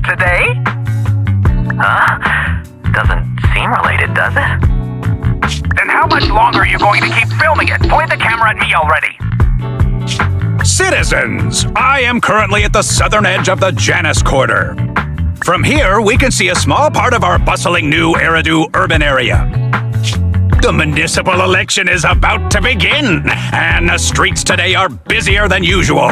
Today? Huh? Doesn't seem related, does it? Then how much longer are you going to keep filming it? Point the camera at me already. Citizens, I am currently at the southern edge of the Janus Quarter. From here, we can see a small part of our bustling new Eridu urban area. The municipal election is about to begin, and the streets today are busier than usual.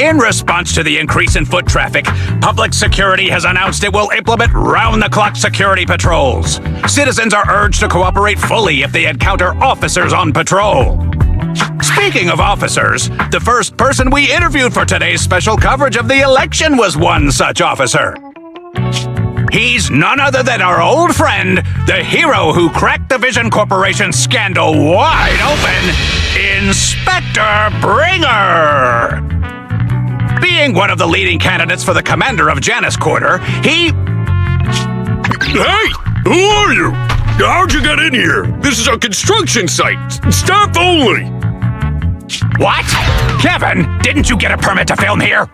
In response to the increase in foot traffic, public security has announced it will implement round-the-clock security patrols. Citizens are urged to cooperate fully if they encounter officers on patrol. Speaking of officers, the first person we interviewed for today's special coverage of the election was one such officer. He's none other than our old friend, the hero who cracked the Vision Corporation scandal wide open, Inspector Bringer! Being one of the leading candidates for the commander of Janus Quarter, he... Hey! Who are you? How'd you get in here? This is a construction site. Staff only. What? Kevin, didn't you get a permit to film here?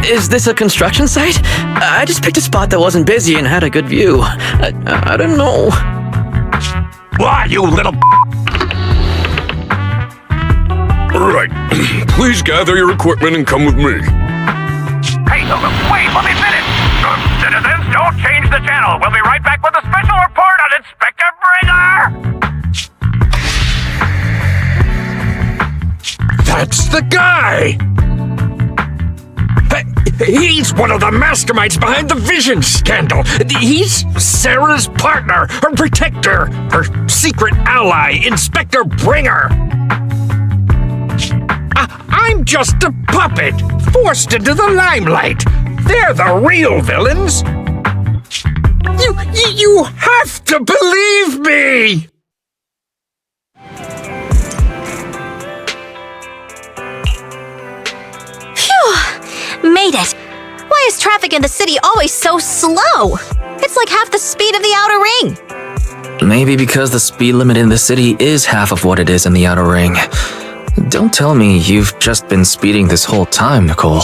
Is this a construction site? I just picked a spot that wasn't busy and had a good view. I don't know. Why, you little... Right. Please gather your equipment and come with me. Hey, wait, let me finish. Citizens, don't change the channel. We'll be right back with a special report on Inspector Bringer. That's the guy! He's one of the masterminds behind the Vision scandal. He's Sarah's partner, her protector, her secret ally, Inspector Bringer. I'm just a puppet, forced into the limelight. They're the real villains. You have to believe me! Made it! Why is traffic in the city always so slow? It's like half the speed of the outer ring. Maybe because the speed limit in the city is half of what it is in the outer ring. Don't tell me you've just been speeding this whole time, Nicole.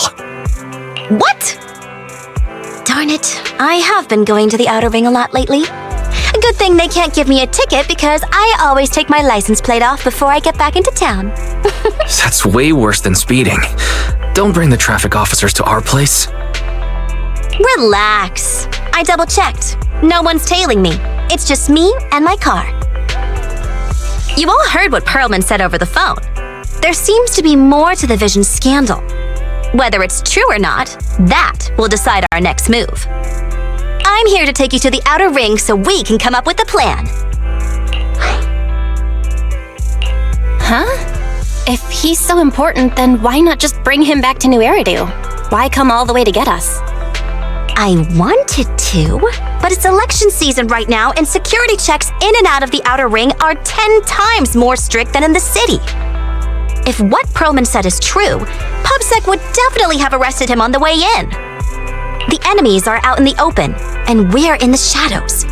What? Darn it, I have been going to the outer ring a lot lately. A good thing they can't give me a ticket because I always take my license plate off before I get back into town. That's way worse than speeding. Don't bring the traffic officers to our place. Relax. I double-checked. No one's tailing me. It's just me and my car. You all heard what Perlman said over the phone. There seems to be more to the Vision scandal. Whether it's true or not, that will decide our next move. I'm here to take you to the outer ring so we can come up with a plan. Huh? If he's so important, then why not just bring him back to New Eridu? Why come all the way to get us? I wanted to, but it's election season right now and security checks in and out of the outer ring are 10 times more strict than in the city. If what Perlman said is true, PubSec would definitely have arrested him on the way in. The enemies are out in the open, and we're in the shadows.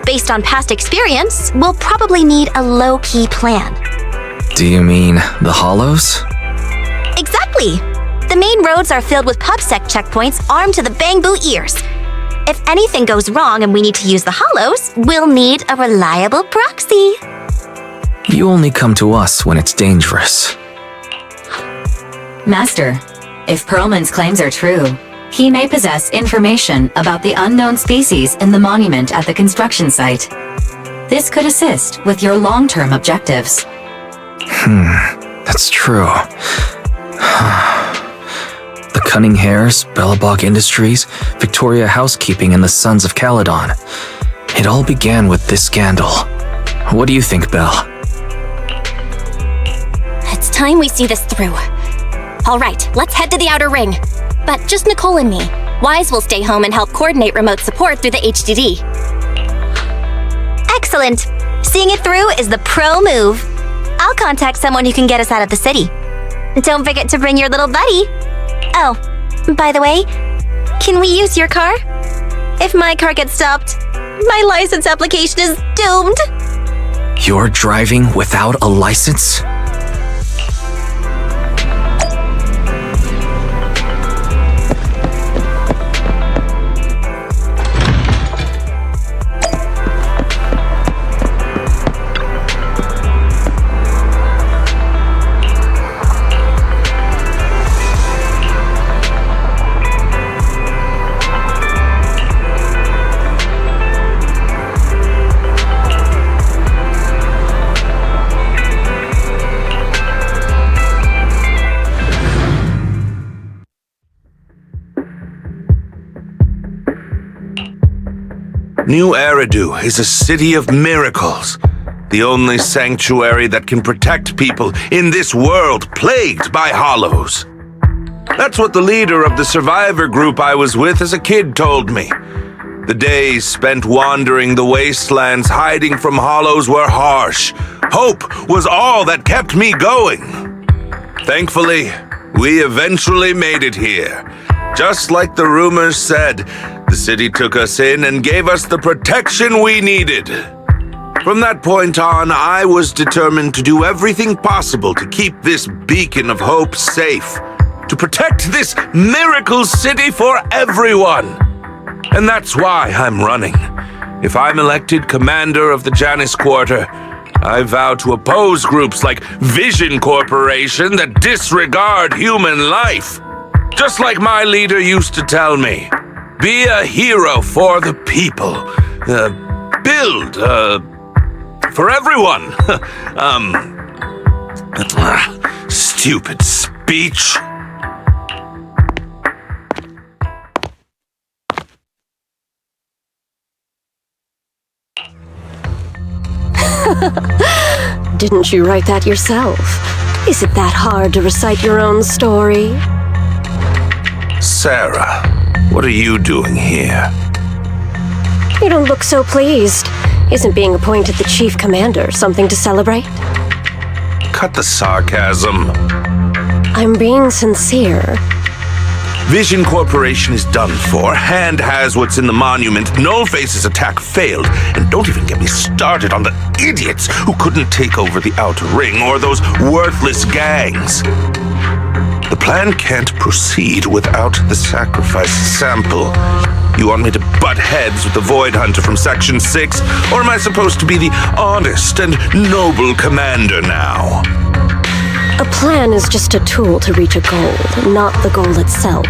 Based on past experience, we'll probably need a low-key plan. Do you mean the hollows? Exactly! The main roads are filled with PubSec checkpoints armed to the bamboo ears. If anything goes wrong and we need to use the hollows, we'll need a reliable proxy. You only come to us when it's dangerous. Master, if Perlman's claims are true, he may possess information about the unknown species in the monument at the construction site. This could assist with your long-term objectives. That's true. The Cunning Hares, Bellabog Industries, Victoria Housekeeping, and the Sons of Caledon. It all began with this scandal. What do you think, Belle? It's time we see this through. All right, let's head to the outer ring. But just Nicole and me. Wise will stay home and help coordinate remote support through the HDD. Excellent! Seeing it through is the pro move. I'll contact someone who can get us out of the city. Don't forget to bring your little buddy. Oh, by the way, can we use your car? If my car gets stopped, my license application is doomed. You're driving without a license? New Eridu is a city of miracles. The only sanctuary that can protect people in this world plagued by hollows. That's what the leader of the survivor group I was with as a kid told me. The days spent wandering the wastelands hiding from hollows were harsh. Hope was all that kept me going. Thankfully, we eventually made it here. Just like the rumors said, the city took us in and gave us the protection we needed. From that point on, I was determined to do everything possible to keep this beacon of hope safe, to protect this miracle city for everyone. And that's why I'm running. If I'm elected commander of the Janus Quarter, I vow to oppose groups like Vision Corporation that disregard human life. Just like my leader used to tell me, be a hero for the people. Build, for everyone. Stupid speech. Didn't you write that yourself? Is it that hard to recite your own story? Sarah, what are you doing here? You don't look so pleased. Isn't being appointed the chief commander something to celebrate? Cut the sarcasm. I'm being sincere. Vision Corporation is done for. Hand has what's in the monument. Nullface's attack failed. And don't even get me started on the idiots who couldn't take over the Outer Ring or those worthless gangs. The plan can't proceed without the sacrifice sample. You want me to butt heads with the Void Hunter from Section 6? Or am I supposed to be the honest and noble commander now? A plan is just a tool to reach a goal, not the goal itself.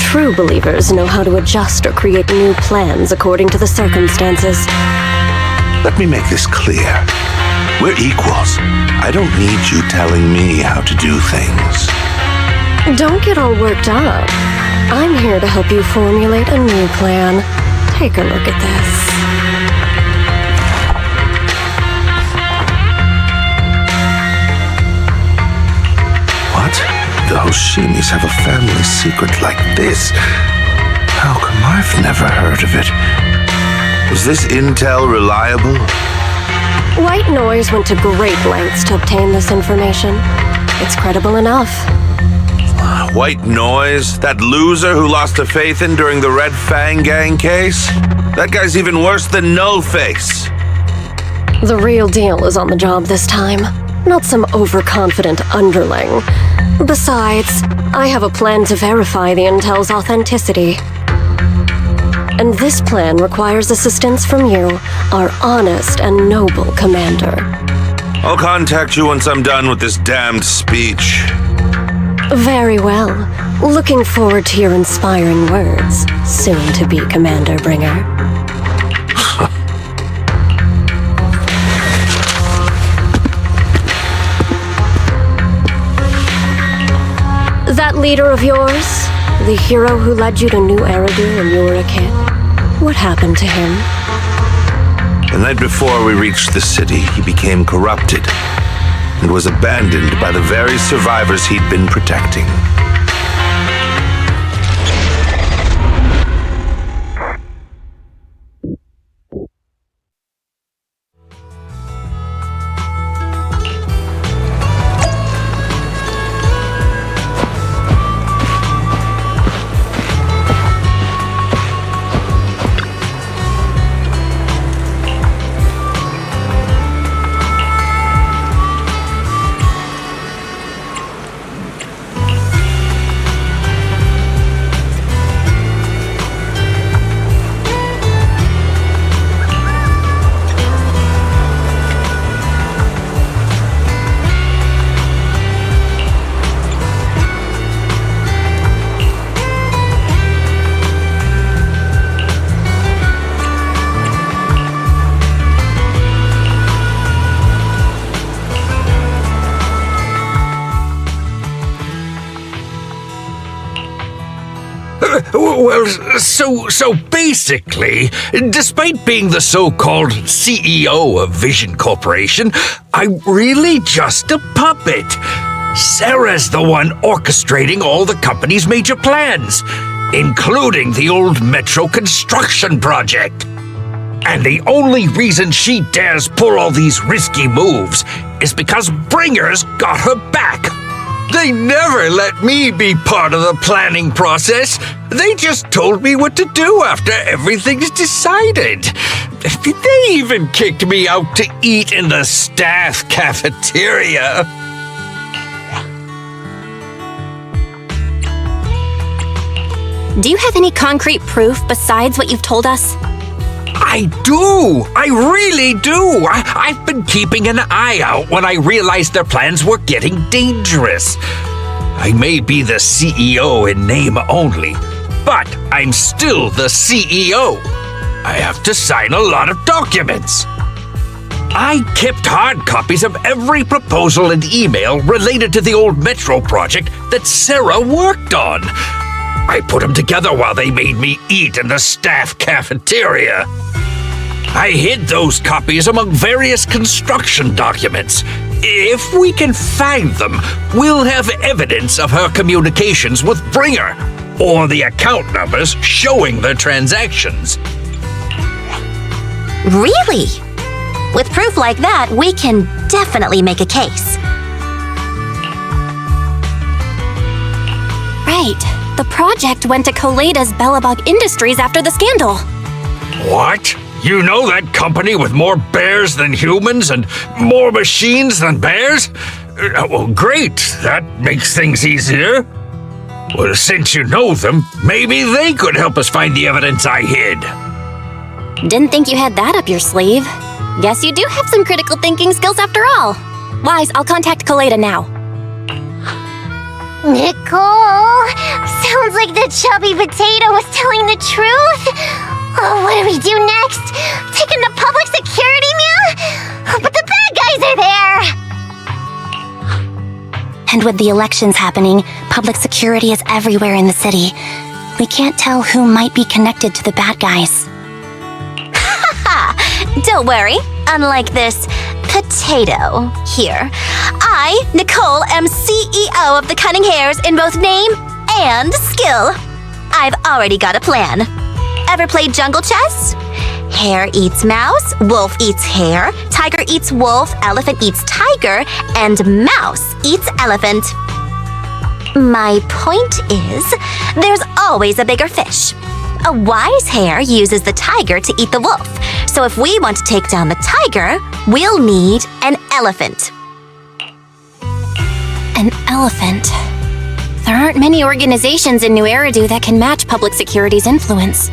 True believers know how to adjust or create new plans according to the circumstances. Let me make this clear. We're equals. I don't need you telling me how to do things. Don't get all worked up. I'm here to help you formulate a new plan. Take a look at this. What? The Hoshimis have a family secret like this? How come I've never heard of it? Is this intel reliable? White Noise went to great lengths to obtain this information. It's credible enough. White Noise? That loser who lost a faith in during the Red Fang Gang case? That guy's even worse than Nullface. The real deal is on the job this time, not some overconfident underling. Besides, I have a plan to verify the intel's authenticity. And this plan requires assistance from you, our honest and noble commander. I'll contact you once I'm done with this damned speech. Very well. Looking forward to your inspiring words, soon to be Commander Bringer. That leader of yours, the hero who led you to New Eridu when you were a kid, what happened to him? The night before we reached the city, he became corrupted and was abandoned by the very survivors he'd been protecting. Well, so basically, despite being the so-called CEO of Vision Corporation, I'm really just a puppet. Sarah's the one orchestrating all the company's major plans, including the old metro construction project. And the only reason she dares pull all these risky moves is because Bringer's got her back. They never let me be part of the planning process. They just told me what to do after everything's decided. They even kicked me out to eat in the staff cafeteria. Do you have any concrete proof besides what you've told us? I do! I really do! I've been keeping an eye out when I realized their plans were getting dangerous. I may be the CEO in name only, but I'm still the CEO. I have to sign a lot of documents. I kept hard copies of every proposal and email related to the old metro project that Sarah worked on. I put them together while they made me eat in the staff cafeteria. I hid those copies among various construction documents. If we can find them, we'll have evidence of her communications with Bringer, or the account numbers showing their transactions. Really? With proof like that, we can definitely make a case. Right. The project went to Coleda's Bellabog Industries after the scandal. What? You know that company with more bears than humans and more machines than bears? Well, great. That makes things easier. Well, since you know them, maybe they could help us find the evidence I hid. Didn't think you had that up your sleeve. Guess you do have some critical thinking skills after all. Wise, I'll contact Coleda now. Nicole! Sounds like the chubby potato was telling the truth! Oh, what do we do next? Take him to public security, man? But the bad guys are there! And with the elections happening, public security is everywhere in the city. We can't tell who might be connected to the bad guys. Don't worry. Unlike this potato here, I, Nicole, am CEO of the Cunning Hares in both name and skill. I've already got a plan. Ever played jungle chess? Hare eats mouse, wolf eats hare, tiger eats wolf, elephant eats tiger, and mouse eats elephant. My point is, there's always a bigger fish. A wise hare uses the tiger to eat the wolf. So if we want to take down the tiger, we'll need an elephant. An elephant. There aren't many organizations in New Eridu that can match public security's influence.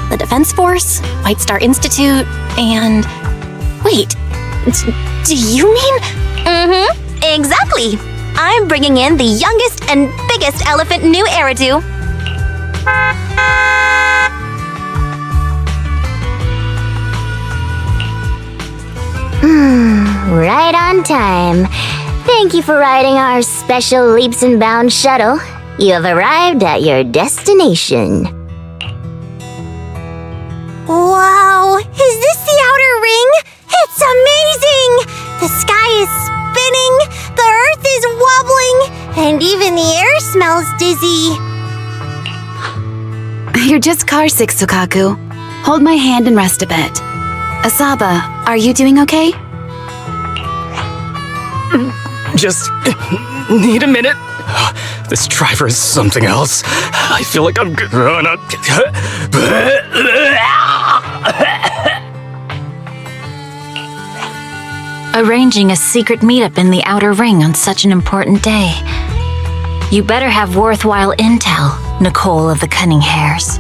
The Defense Force, White Star Institute, and... Wait, do you mean... Mm-hmm, exactly. I'm bringing in the youngest and biggest elephant in New Eridu. Right on time. Thank you for riding our special Leaps and Bounds shuttle. You have arrived at your destination. Wow, is this the outer ring? It's amazing! The sky is spinning, the earth is wobbling, and even the air smells dizzy. You're just carsick, Sukaku. Hold my hand and rest a bit. Asaba, are you doing okay? Just need a minute. This driver is something else. I feel like I'm gonna... Arranging a secret meetup in the Outer Ring on such an important day. You better have worthwhile intel, Nicole of the Cunning Hares.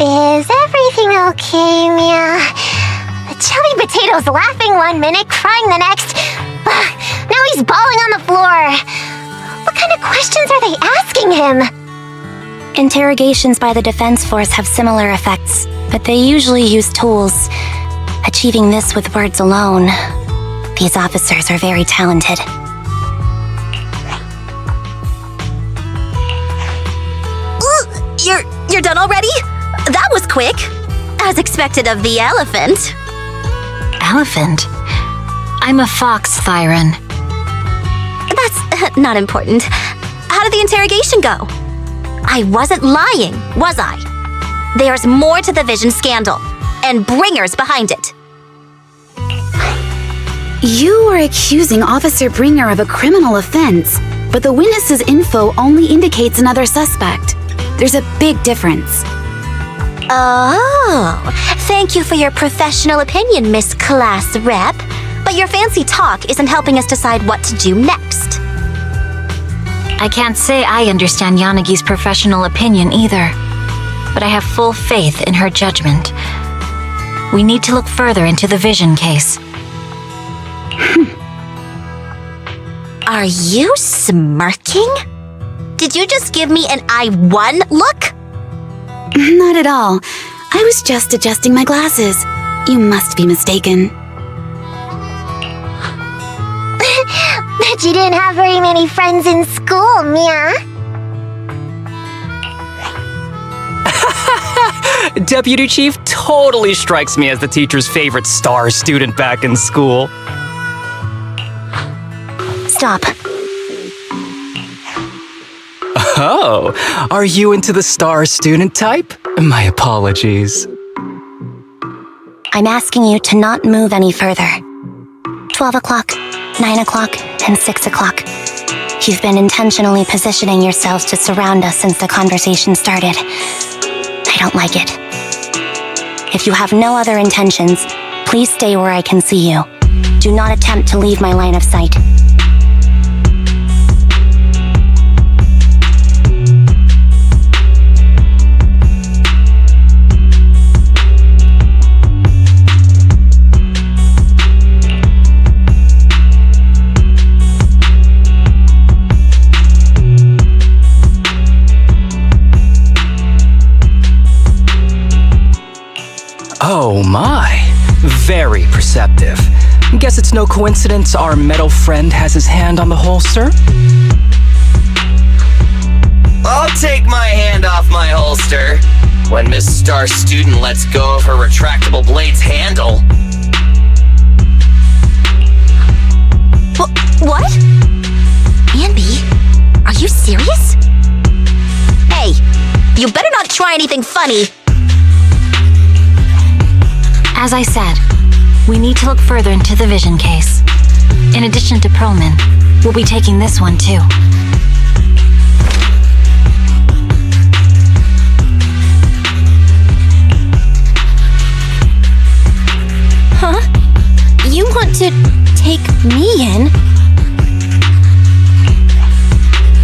Is everything okay, Mia? The chubby potato's laughing one minute, crying the next. Now he's bawling on the floor. What kind of questions are they asking him? Interrogations by the Defense Force have similar effects, but they usually use tools. Achieving this with words alone. These officers are very talented. You're done already? That was quick. As expected of the elephant. Elephant? I'm a fox, Thyron. That's not important. How did the interrogation go? I wasn't lying, was I? There's more to the Vision scandal, and bringers behind it. You are accusing Officer Bringer of a criminal offense, but the witness's info only indicates another suspect. There's a big difference. Oh, thank you for your professional opinion, Miss Class Rep. But your fancy talk isn't helping us decide what to do next. I can't say I understand Yanagi's professional opinion either, but I have full faith in her judgment. We need to look further into the Vision case. Are you smirking? Did you just give me an I won look? Not at all. I was just adjusting my glasses. You must be mistaken. Bet you didn't have very many friends in school, Mia. Deputy Chief totally strikes me as the teacher's favorite star student back in school. Stop. Oh, are you into the star student type? My apologies. I'm asking you to not move any further. 12 o'clock, 9 o'clock, and 6 o'clock. You've been intentionally positioning yourselves to surround us since the conversation started. I don't like it. If you have no other intentions, please stay where I can see you. Do not attempt to leave my line of sight. Oh my, very perceptive. Guess it's no coincidence our metal friend has his hand on the holster? I'll take my hand off my holster when Miss Star Student lets go of her retractable blade's handle. What? Anby, are you serious? Hey, you better not try anything funny. As I said, we need to look further into the Vision case. In addition to Perlman, we'll be taking this one too. Huh? You want to take me in?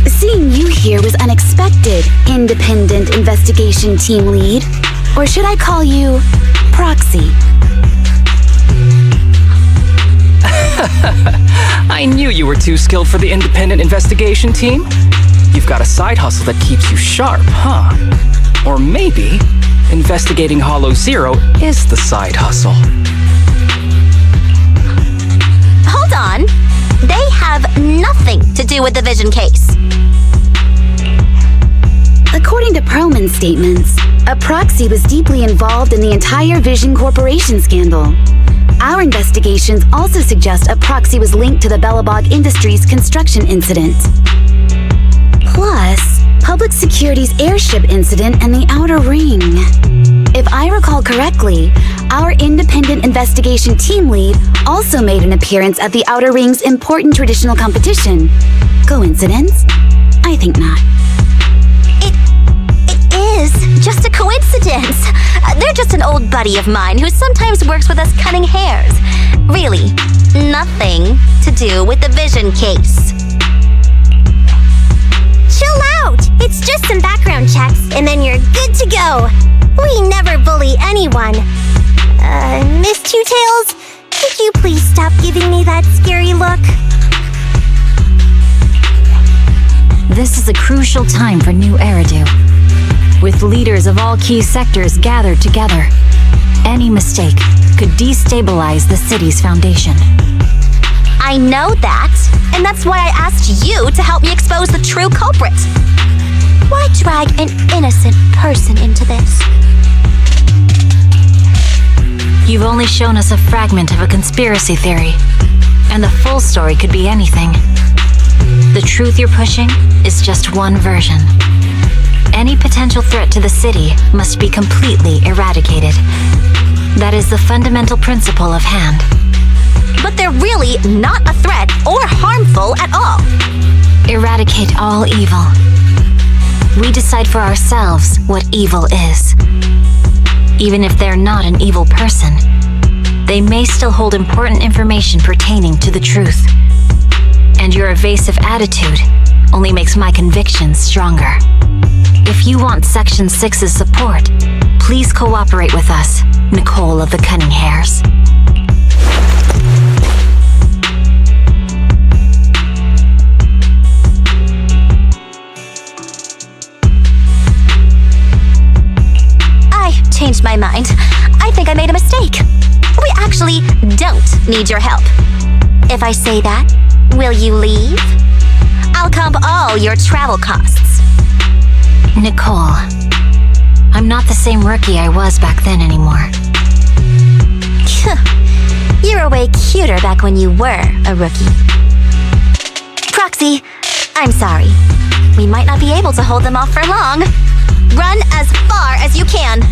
Seeing you here was unexpected, Independent Investigation Team Lead. Or should I call you Proxy? I knew you were too skilled for the independent investigation team. You've got a side hustle that keeps you sharp, huh? Or maybe investigating HoloZero is the side hustle. Hold on. They have nothing to do with the Vision case. According to Perlman's statements, a proxy was deeply involved in the entire Vision Corporation scandal. Our investigations also suggest a proxy was linked to the Belobog Industries construction incident. Plus, Public Security's airship incident and the Outer Ring. If I recall correctly, our independent investigation team lead also made an appearance at the Outer Ring's important traditional competition. Coincidence? I think not. It is just a coincidence. They're just an old buddy of mine who sometimes works with us cutting hairs. Really, nothing to do with the Vision case. Chill out! It's just some background checks, and then you're good to go. We never bully anyone. Miss Two Tails, could you please stop giving me that scary look? This is a crucial time for New Eridu. With leaders of all key sectors gathered together, any mistake could destabilize the city's foundation. I know that, and that's why I asked you to help me expose the true culprit. Why drag an innocent person into this? You've only shown us a fragment of a conspiracy theory, and the full story could be anything. The truth you're pushing is just one version. Any potential threat to the city must be completely eradicated. That is the fundamental principle of Hand. But they're really not a threat or harmful at all. Eradicate all evil. We decide for ourselves what evil is. Even if they're not an evil person, they may still hold important information pertaining to the truth. And your evasive attitude only makes my convictions stronger. If you want Section 6's support, please cooperate with us, Nicole of the Cunning Hairs. I changed my mind. I think I made a mistake. We actually don't need your help. If I say that, will you leave? I'll comp all your travel costs. Nicole, I'm not the same rookie I was back then anymore. You were way cuter back when you were a rookie. Proxy, I'm sorry. We might not be able to hold them off for long. Run as far as you can.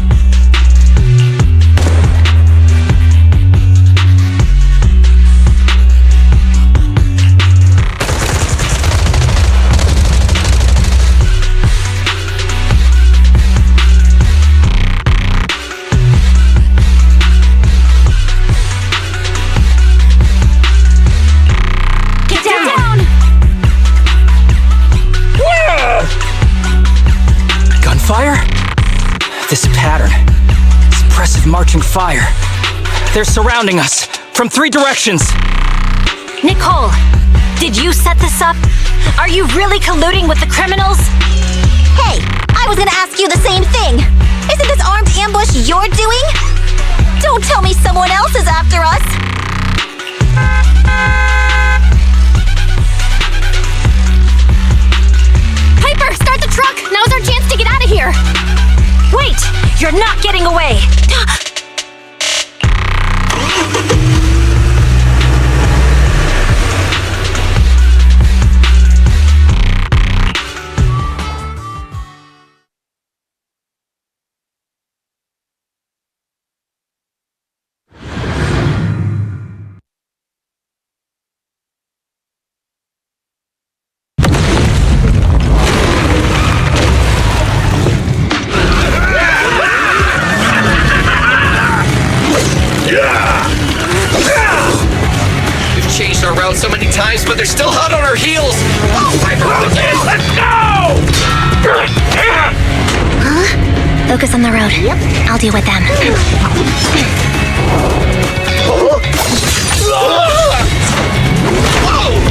Gunfire? This pattern. Suppressive marching fire. They're surrounding us from 3 directions. Nicole, did you set this up? Are you really colluding with the criminals? Hey, I was gonna ask you the same thing. Isn't this armed ambush you're doing? Don't tell me someone else is after us. Piper, start the truck! Now's our chance to get out of here! Wait! You're not getting away! So many times, but they're still hot on our heels. Oh, Piper, let's go! Huh? Focus on the road. Yep. I'll deal with them. Whoa!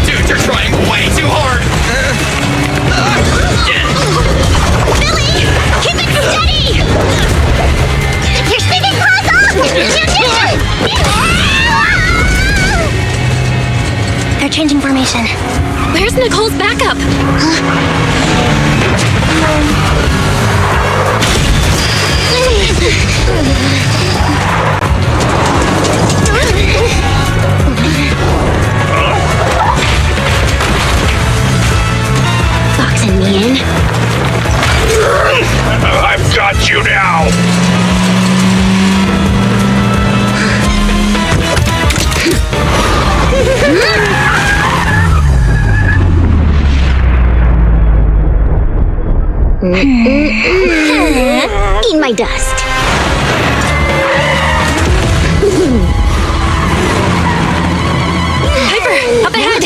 Dude, you're trying way too hard. Billy! Keep it steady! You're spinning cross off! They're changing formation. Where's Nicole's backup? Boxing me in. I've got you now! Eat my dust. Piper, up ahead!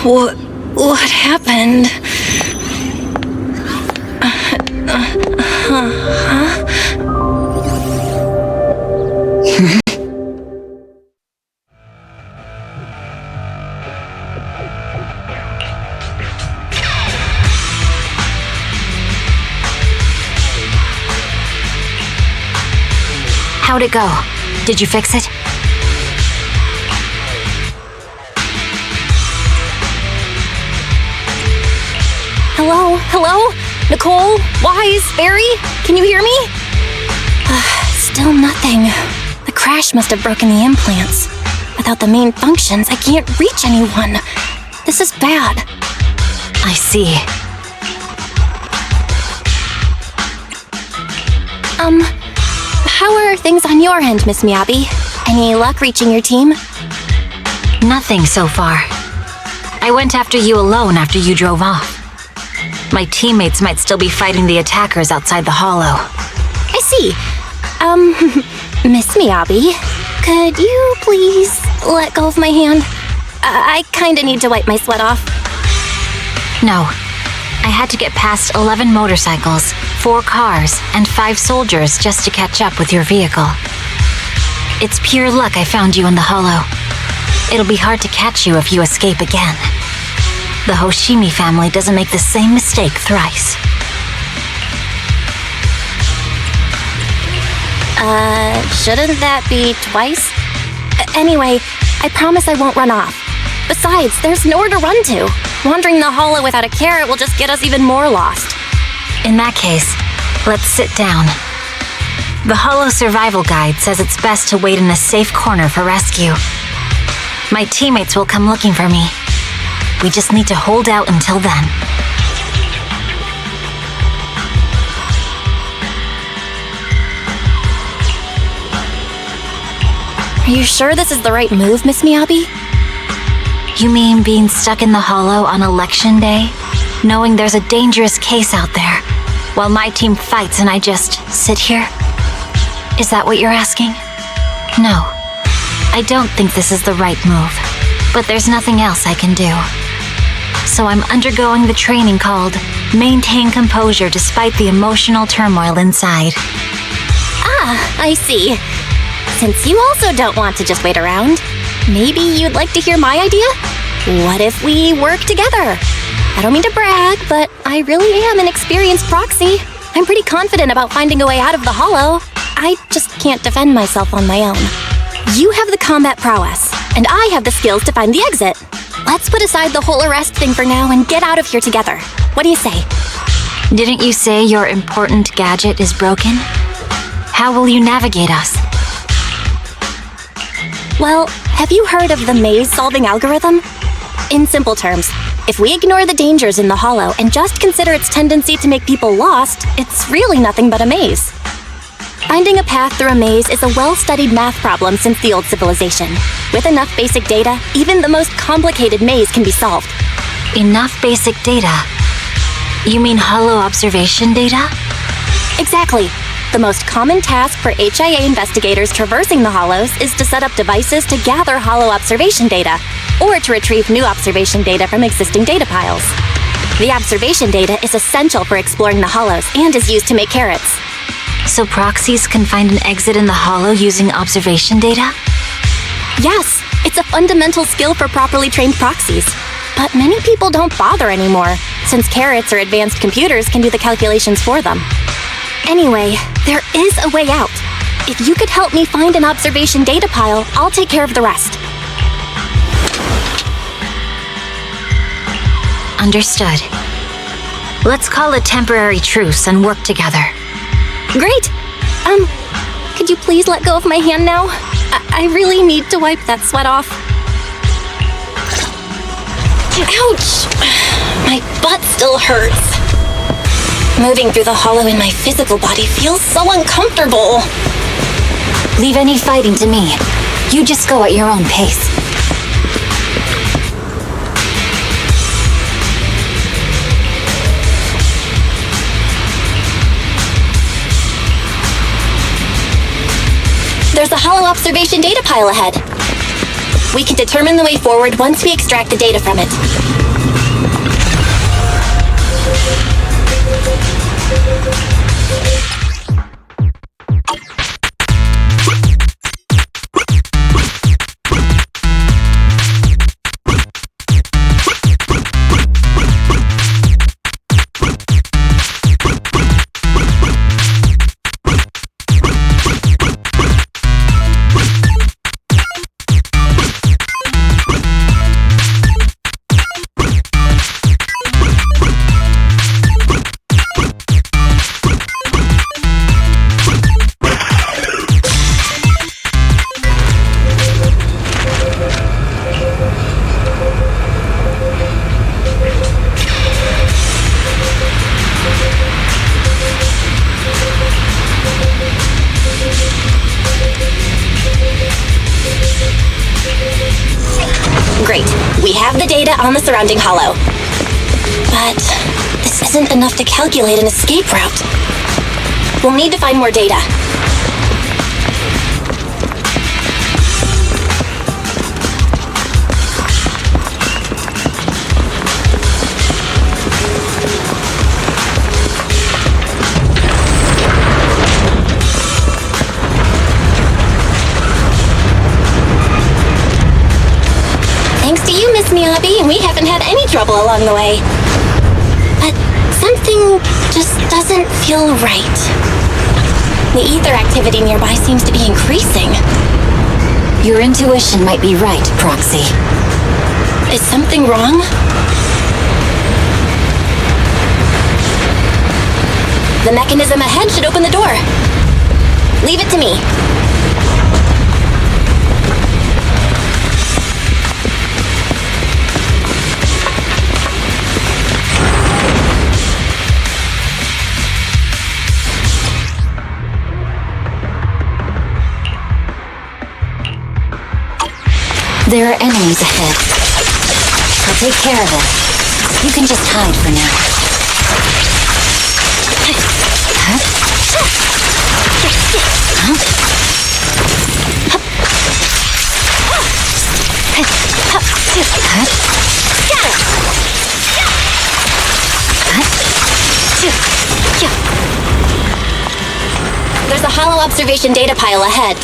What happened? How'd it go? Did you fix it? Hello? Hello? Nicole? Wise? Barry? Can you hear me? Still nothing. The crash must have broken the implants. Without the main functions, I can't reach anyone. This is bad. I see. How are things on your end, Miss Miyabi? Any luck reaching your team? Nothing so far. I went after you alone after you drove off. My teammates might still be fighting the attackers outside the hollow. I see. Miss Miyabi, could you please let go of my hand? I kinda need to wipe my sweat off. No. I had to get past 11 motorcycles, 4 cars, and 5 soldiers just to catch up with your vehicle. It's pure luck I found you in the hollow. It'll be hard to catch you if you escape again. The Hoshimi family doesn't make the same mistake thrice. Shouldn't that be twice? Anyway, I promise I won't run off. Besides, there's nowhere to run to. Wandering the hollow without a carrot will just get us even more lost. In that case, let's sit down. The Hollow Survival Guide says it's best to wait in a safe corner for rescue. My teammates will come looking for me. We just need to hold out until then. Are you sure this is the right move, Miss Miyabi? You mean being stuck in the hollow on election day? Knowing there's a dangerous case out there, while my team fights and I just sit here? Is that what you're asking? No. I don't think this is the right move, but there's nothing else I can do. So I'm undergoing the training called Maintain Composure Despite the Emotional Turmoil Inside. Ah, I see. Since you also don't want to just wait around, maybe you'd like to hear my idea? What if we work together? I don't mean to brag, but I really am an experienced proxy. I'm pretty confident about finding a way out of the hollow. I just can't defend myself on my own. You have the combat prowess, and I have the skills to find the exit. Let's put aside the whole arrest thing for now and get out of here together. What do you say? Didn't you say your important gadget is broken? How will you navigate us? Well, have you heard of the maze-solving algorithm? In simple terms, if we ignore the dangers in the hollow and just consider its tendency to make people lost, it's really nothing but a maze. Finding a path through a maze is a well-studied math problem since the old civilization. With enough basic data, even the most complicated maze can be solved. Enough basic data? You mean hollow observation data? Exactly. The most common task for HIA investigators traversing the hollows is to set up devices to gather hollow observation data, or to retrieve new observation data from existing data piles. The observation data is essential for exploring the hollows and is used to make carrots. So proxies can find an exit in the hollow using observation data? Yes, it's a fundamental skill for properly trained proxies. But many people don't bother anymore, since carrots or advanced computers can do the calculations for them. Anyway, there is a way out. If you could help me find an observation data pile, I'll take care of the rest. Understood. Let's call a temporary truce and work together. Great! Could you please let go of my hand now? I really need to wipe that sweat off. Ouch! My butt still hurts. Moving through the hollow in my physical body feels so uncomfortable. Leave any fighting to me. You just go at your own pace. There's a hollow observation data pile ahead. We can determine the way forward once we extract the data from it. Great. We have the data on the surrounding hollow. But this isn't enough to calculate an escape route. We'll need to find more data. Thanks to you, Miss Miyabi, we haven't had any trouble along the way. But something just doesn't feel right. The ether activity nearby seems to be increasing. Your intuition might be right, Proxy. Is something wrong? The mechanism ahead should open the door. Leave it to me. There are enemies ahead. I'll take care of it. You can just hide for now. There's a hollow observation data pile ahead.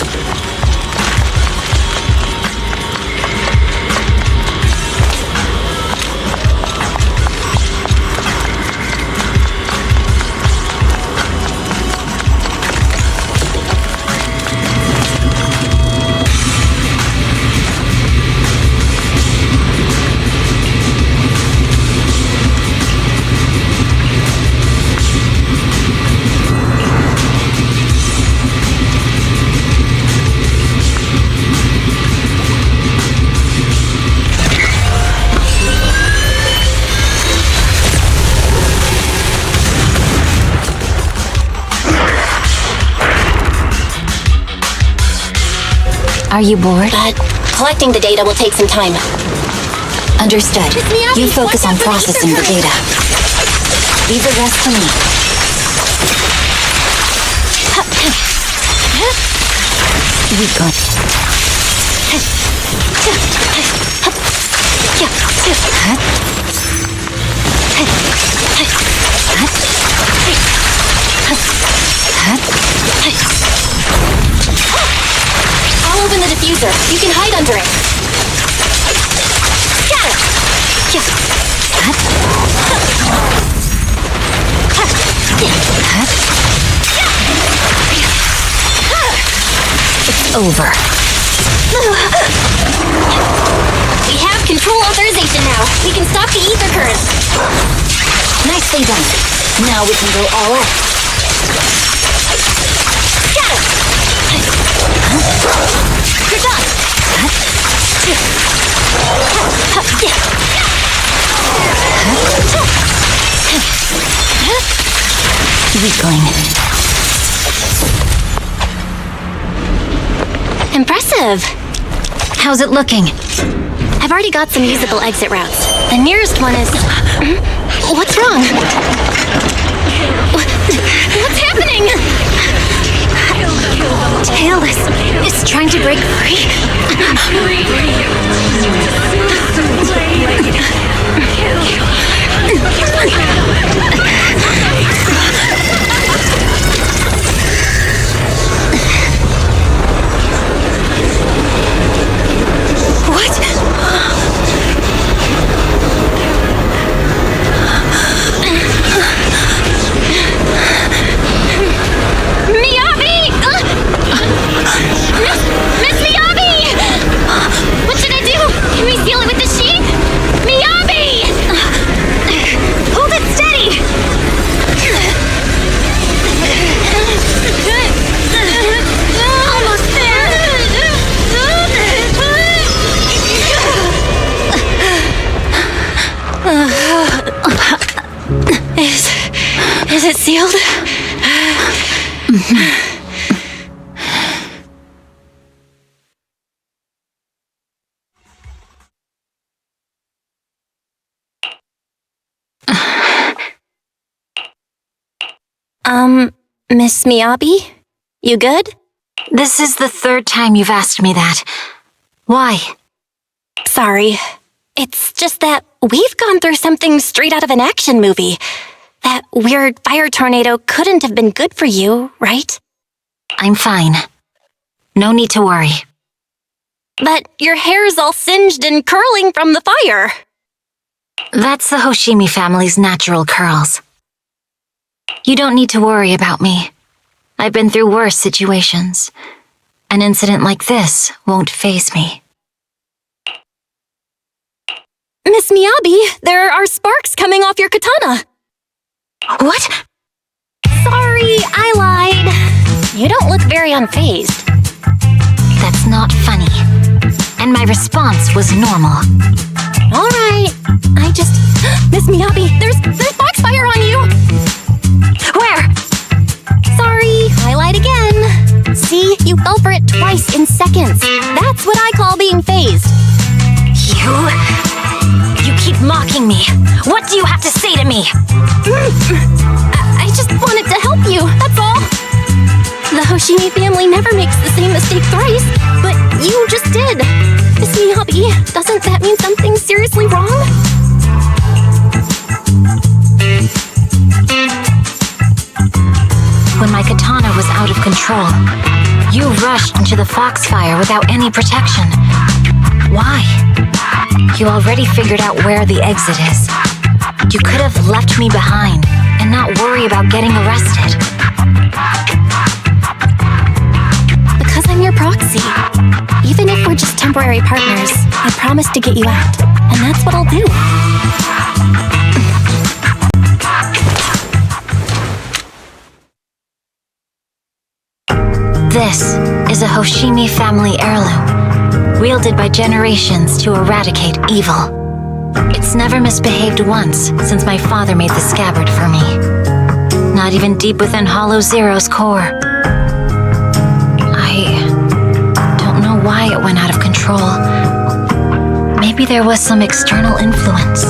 Are you bored? But collecting the data will take some time. Understood. You focus on processing the data. Leave the rest to me. Weak on. I'll open the diffuser. You can hide under it. It's over. We have control authorization now. We can stop the ether current. Nicely done. Now we can go all out. You're done. Weakling. Impressive. How's it looking? I've already got some usable exit routes. The nearest one is... What's wrong? What's happening? Tailless is trying to break free. What? Miyabi! Miss Miyabi! What should I do? Can we seal it with the sheet? Miyabi! Hold it steady! Almost there! Is it sealed? Miss Miyabi? You good? This is the third time you've asked me that. Why? Sorry. It's just that we've gone through something straight out of an action movie. That weird fire tornado couldn't have been good for you, right? I'm fine. No need to worry. But your hair's all singed and curling from the fire. That's the Hoshimi family's natural curls. You don't need to worry about me. I've been through worse situations. An incident like this won't faze me. Miss Miyabi, there are sparks coming off your katana. What? Sorry, I lied. You don't look very unfazed. That's not funny. And my response was normal. All right. I just... Miss Miyabi, there's foxfire on you! Where? Sorry, I lied again. See, you fell for it twice in seconds. That's what I call being phased. You keep mocking me. What do you have to say to me? I just wanted to help you, that's all. The Hoshimi family never makes the same mistake thrice, but you just did. Miss Miyabi, doesn't that mean something's seriously wrong? When my katana was out of control, you rushed into the foxfire without any protection. Why? You already figured out where the exit is. You could have left me behind and not worry about getting arrested. Because I'm your proxy. Even if we're just temporary partners, I promise to get you out. And that's what I'll do. This is a Hoshimi family heirloom, wielded by generations to eradicate evil. It's never misbehaved once since my father made the scabbard for me. Not even deep within Hollow Zero's core. I don't know why it went out of control. Maybe there was some external influence.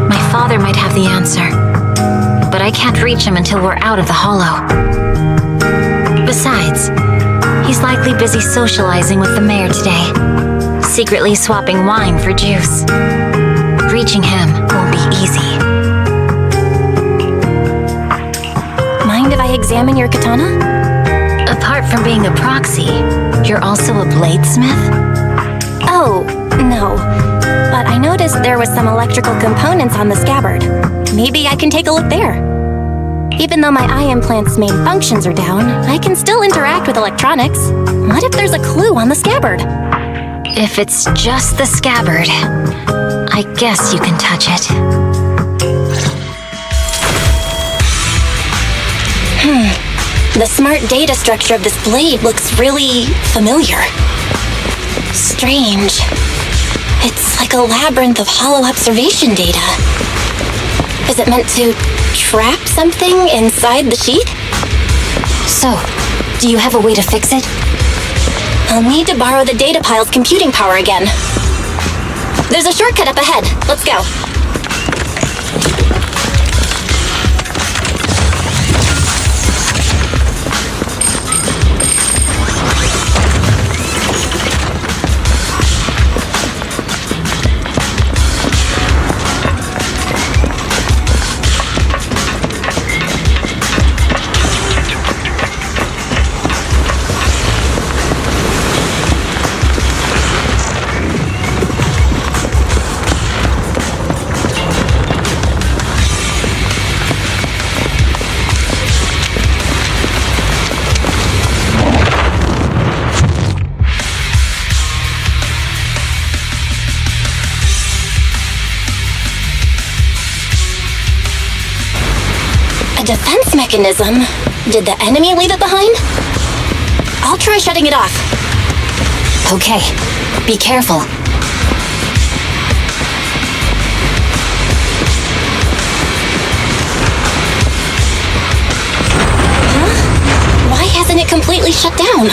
My father might have the answer, but I can't reach him until we're out of the hollow. Besides, he's likely busy socializing with the mayor today, secretly swapping wine for juice. Reaching him won't be easy. Mind if I examine your katana? Apart from being a proxy, you're also a bladesmith? Oh, no. But I noticed there was some electrical components on the scabbard. Maybe I can take a look there. Even though my eye implant's main functions are down, I can still interact with electronics. What if there's a clue on the scabbard? If it's just the scabbard, I guess you can touch it. The smart data structure of this blade looks really familiar. Strange. It's like a labyrinth of hollow observation data. Is it meant to trap something inside the sheet? So, do you have a way to fix it? I'll need to borrow the data pile's computing power again. There's a shortcut up ahead. Let's go. mechanism. Did the enemy leave it behind? I'll try shutting it off. Okay, be careful. Huh? Why hasn't it completely shut down?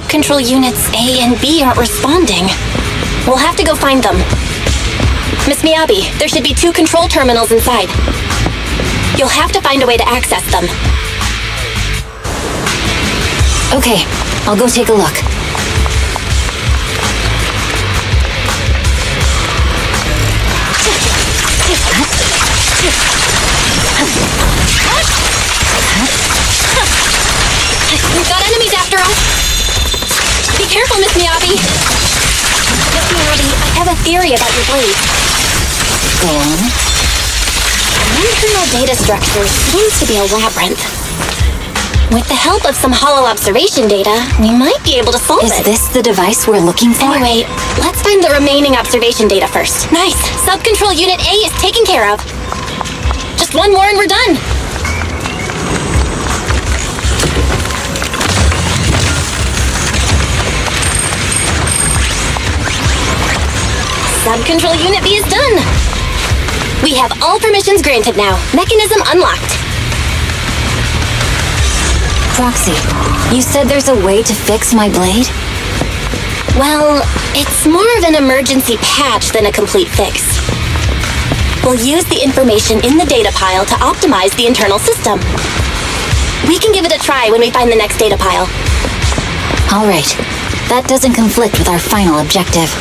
Control units A and B aren't responding. We'll have to go find them. Miss Miyabi, there should be 2 control terminals inside. You'll have to find a way to access them. Okay, I'll go take a look. We've got enemies after us! Be careful, Miss Miyabi! Miss Miyabi, I have a theory about your blade. Go on. The internal data structure seems to be a labyrinth. With the help of some hollow observation data, we might be able to solve it. Is this the device we're looking for? Anyway, let's find the remaining observation data first. Nice! Sub-control unit A is taken care of. Just one more and we're done! Sub-control unit B is done! We have all permissions granted now. Mechanism unlocked. Proxy, you said there's a way to fix my blade? Well, it's more of an emergency patch than a complete fix. We'll use the information in the data pile to optimize the internal system. We can give it a try when we find the next data pile. All right. That doesn't conflict with our final objective.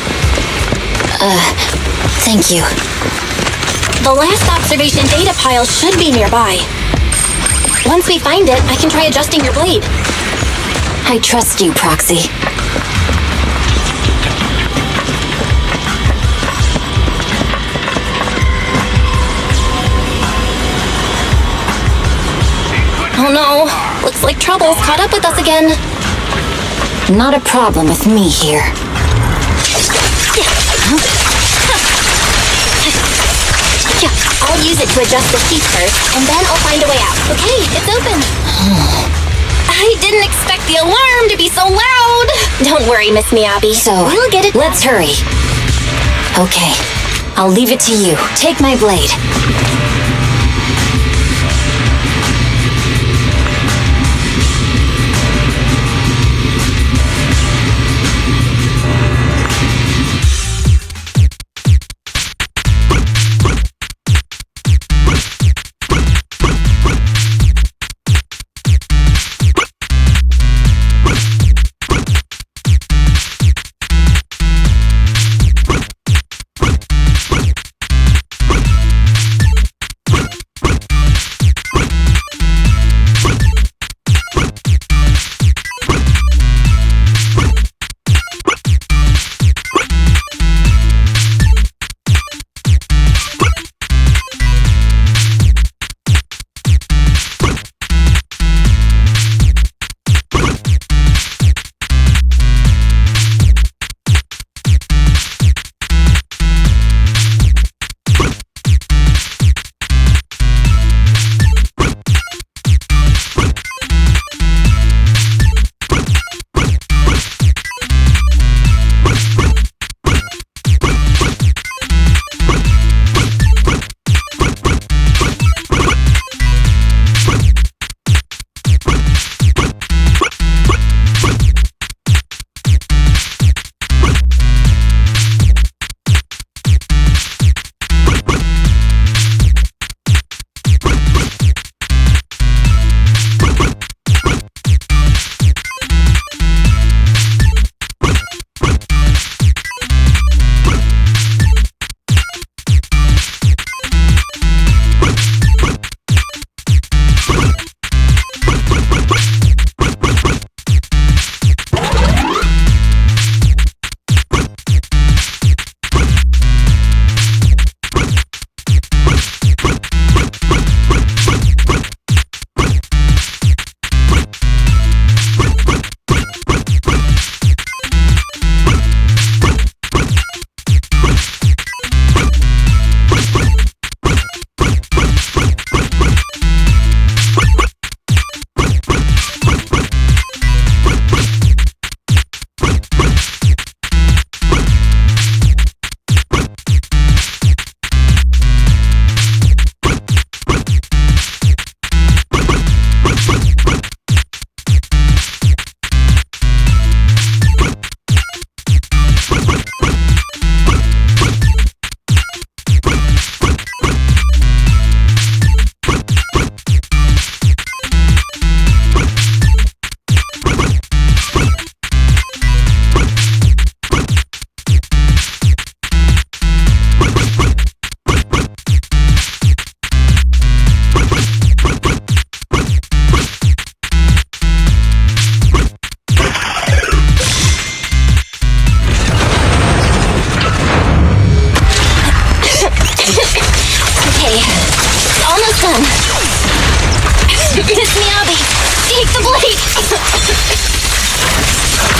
Thank you. The last observation data pile should be nearby. Once we find it, I can try adjusting your blade. I trust you, Proxy. Oh no, looks like trouble's caught up with us again. Not a problem with me here. I'll use it to adjust the sheet first, and then I'll find a way out. Okay, it's open. I didn't expect the alarm to be so loud. Don't worry, Miss Miyabi. So, we'll get it. Let's hurry. Okay, I'll leave it to you. Take my blade.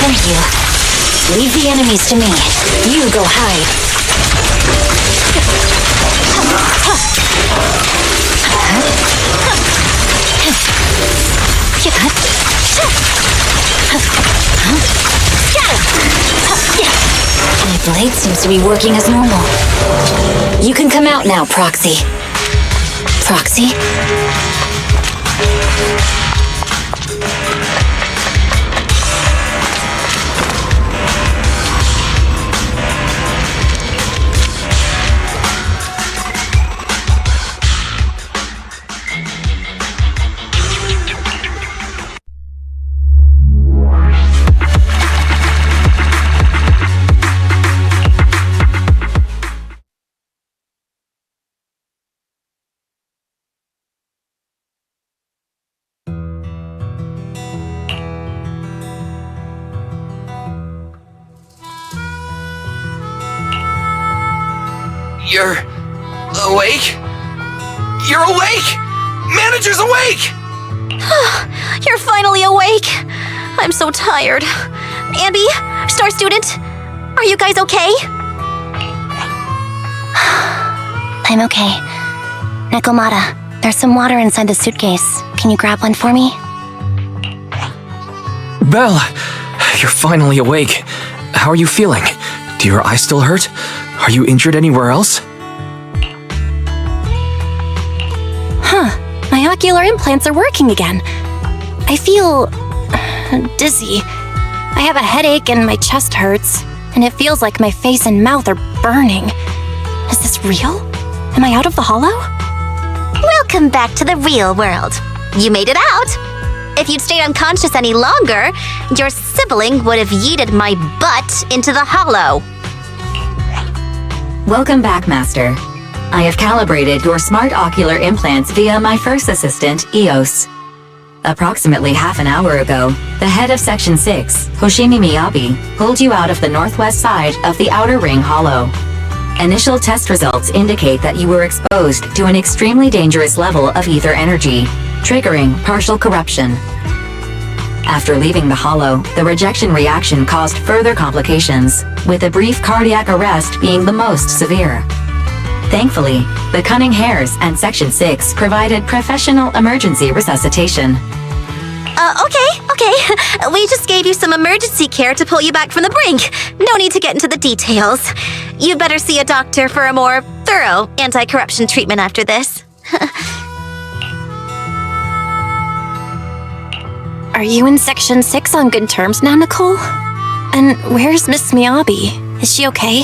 Thank you. Leave the enemies to me. You go hide. My blade seems to be working as normal. You can come out now, Proxy. Proxy? You're awake? You're awake! Manager's awake! You're finally awake. I'm so tired. Ambi, Star Student, are you guys okay? I'm okay. Nekomata, there's some water inside the suitcase. Can you grab one for me? Belle, you're finally awake. How are you feeling? Do your eyes still hurt? Are you injured anywhere else? My ocular implants are working again. I feel dizzy. I have a headache and my chest hurts, and it feels like my face and mouth are burning. Is this real? Am I out of the hollow? Welcome back to the real world. You made it out. If you'd stayed unconscious any longer, your sibling would have yeeted my butt into the hollow. Welcome back, Master. I have calibrated your smart ocular implants via my first assistant, EOS. Approximately half an hour ago, the head of Section 6, Hoshimi Miyabi, pulled you out of the northwest side of the Outer Ring Hollow. Initial test results indicate that you were exposed to an extremely dangerous level of ether energy, triggering partial corruption. After leaving the hollow, the rejection reaction caused further complications, with a brief cardiac arrest being the most severe. Thankfully, the Cunning Hares and Section 6 provided professional emergency resuscitation. Okay. We just gave you some emergency care to pull you back from the brink. No need to get into the details. You'd better see a doctor for a more thorough anti-corruption treatment after this. Are you in Section 6 on good terms now, Nicole? And where's Miss Miyabi? Is she okay?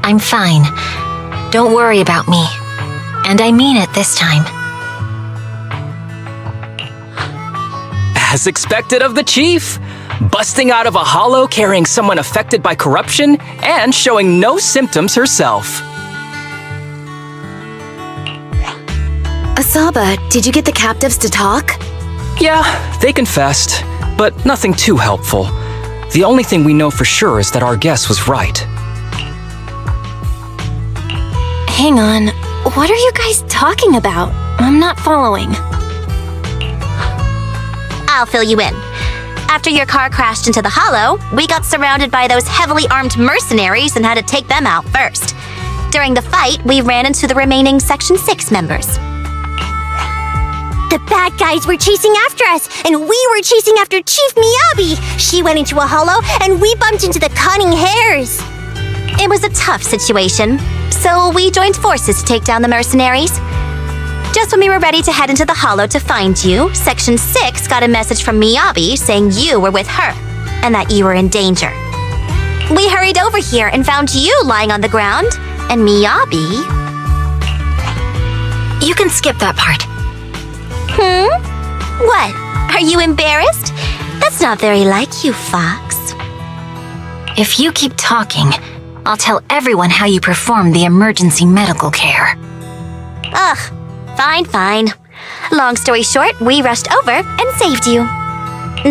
I'm fine. Don't worry about me. And I mean it this time. As expected of the chief, busting out of a hollow carrying someone affected by corruption and showing no symptoms herself. Asaba, did you get the captives to talk? Yeah, they confessed, but nothing too helpful. The only thing we know for sure is that our guess was right. Hang on, what are you guys talking about? I'm not following. I'll fill you in. After your car crashed into the hollow, we got surrounded by those heavily armed mercenaries and had to take them out first. During the fight, we ran into the remaining Section 6 members. The bad guys were chasing after us, and we were chasing after Chief Miyabi. She went into a hollow, and we bumped into the Cunning Hares. It was a tough situation, so we joined forces to take down the mercenaries. Just when we were ready to head into the hollow to find you, Section 6 got a message from Miyabi saying you were with her, and that you were in danger. We hurried over here and found you lying on the ground, and Miyabi... You can skip that part. What? Are you embarrassed? That's not very like you, Fox. If you keep talking, I'll tell everyone how you performed the emergency medical care. Ugh, fine. Long story short, we rushed over and saved you.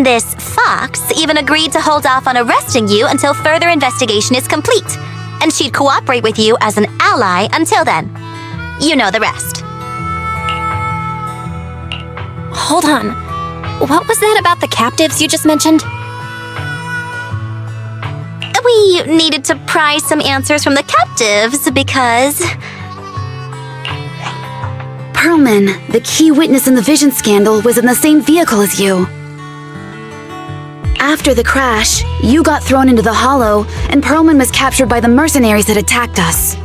This Fox even agreed to hold off on arresting you until further investigation is complete, and she'd cooperate with you as an ally until then. You know the rest. hold on. What was that about the captives you just mentioned? We needed to pry some answers from the captives because... Perlman, the key witness in the Vision scandal, was in the same vehicle as you. After the crash, you got thrown into the Hollow, and Perlman was captured by the mercenaries that attacked us.